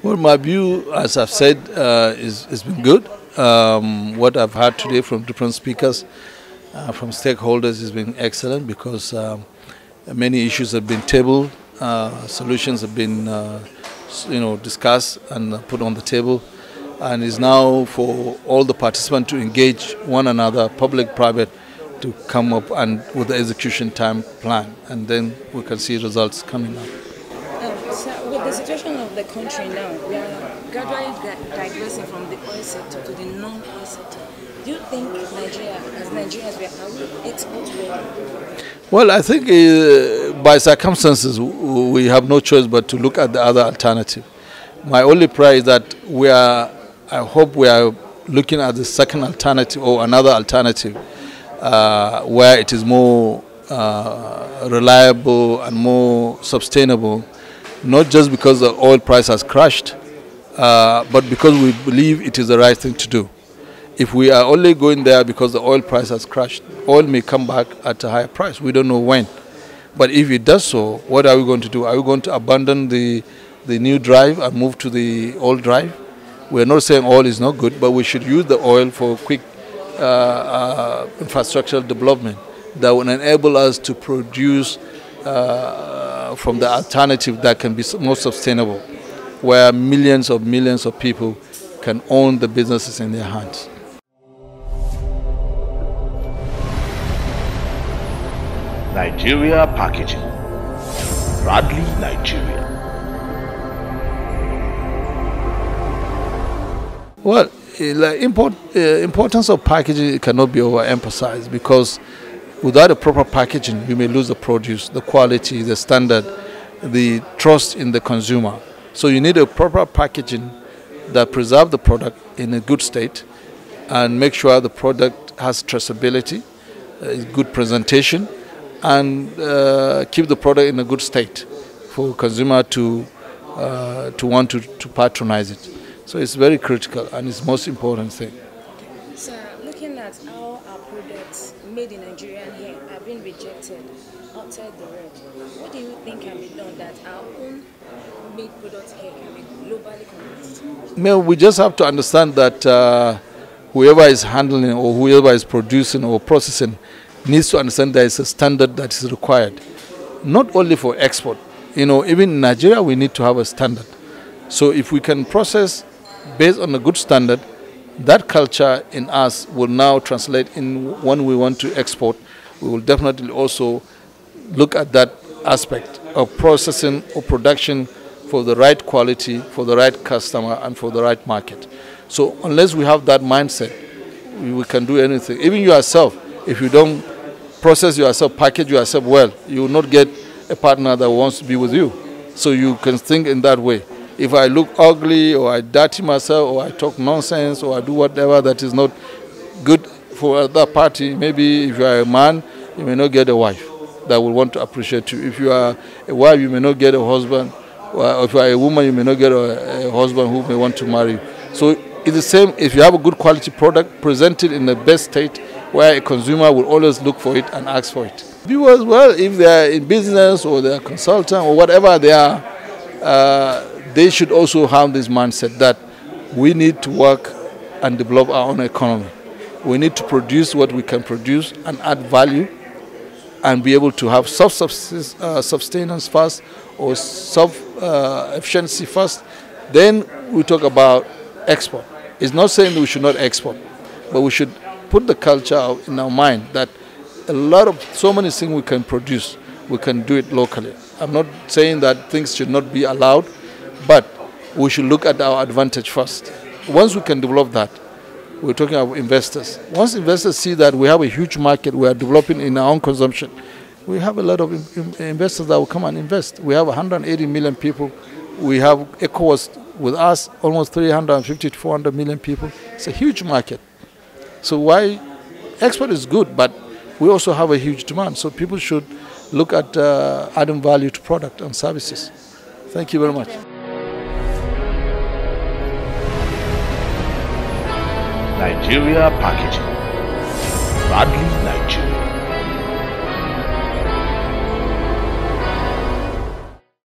Well, my view, as I've said, is been good. What I've heard today from different speakers, from stakeholders, has been excellent because many issues have been tabled, solutions have been, discussed and put on the table, and it's now for all the participants to engage one another, public, private, to come up and with the execution time plan, and then we can see results coming up. So with the situation of the country now, we are gradually digressing from the oil sector to the non-oil sector. Do you think Nigeria, as Nigerians, are we export ready? Well, I think by circumstances we have no choice but to look at the other alternative. My only prayer is that I hope we are looking at the second alternative or another alternative where it is more reliable and more sustainable. Not just because the oil price has crashed, but because we believe it is the right thing to do. If we are only going there because the oil price has crashed, oil may come back at a higher price. We don't know when. But if it does so, what are we going to do? Are we going to abandon the new drive and move to the old drive? We're not saying oil is not good, but we should use the oil for quick infrastructural development that will enable us to produce from the alternative that can be more sustainable, where millions of people can own the businesses in their hands. Nigeria Packaging, proudly Nigeria. Well, the importance of packaging cannot be overemphasized because without a proper packaging, you may lose the produce, the quality, the standard, the trust in the consumer. So you need a proper packaging that preserves the product in a good state and make sure the product has traceability, good presentation, and keep the product in a good state for consumer to want to patronize it. So it's very critical and it's the most important thing. So looking at how our products made in Nigeria here have been rejected outside the world, what do you think can be done that our own made products here can be globally competitive? Well, we just have to understand that whoever is handling or whoever is producing or processing needs to understand there is a standard that is required, not only for export. Even in Nigeria, we need to have a standard. So if we can process based on a good standard, that culture in us will now translate in when we want to export. We will definitely also look at that aspect of processing or production for the right quality, for the right customer, and for the right market. So unless we have that mindset, we can do anything. Even yourself, if you don't process yourself, package yourself well, you will not get a partner that wants to be with you. So you can think in that way. If I look ugly or I dirty myself or I talk nonsense or I do whatever that is not good for that party, maybe if you are a man, you may not get a wife that will want to appreciate you. If you are a wife, you may not get a husband. Or if you are a woman, you may not get a husband who may want to marry you. So it's the same if you have a good quality product presented in the best state where a consumer will always look for it and ask for it. Viewers, well, if they are in business or they are consultant or whatever they are, they should also have this mindset that we need to work and develop our own economy. We need to produce what we can produce and add value and be able to have self-sustenance first or self-efficiency first. Then we talk about export. It's not saying that we should not export, but we should put the culture in our mind that so many things we can produce, we can do it locally. I'm not saying that things should not be allowed, but we should look at our advantage first. Once we can develop that, we're talking about investors. Once investors see that we have a huge market, we are developing in our own consumption, we have a lot of investors that will come and invest. We have 180 million people. We have ECOWAS with us, almost 350 to 400 million people. It's a huge market. So why export is good, but we also have a huge demand. So people should look at adding value to product and services. Thank you very much. Nigeria Packaging, proudly Nigeria.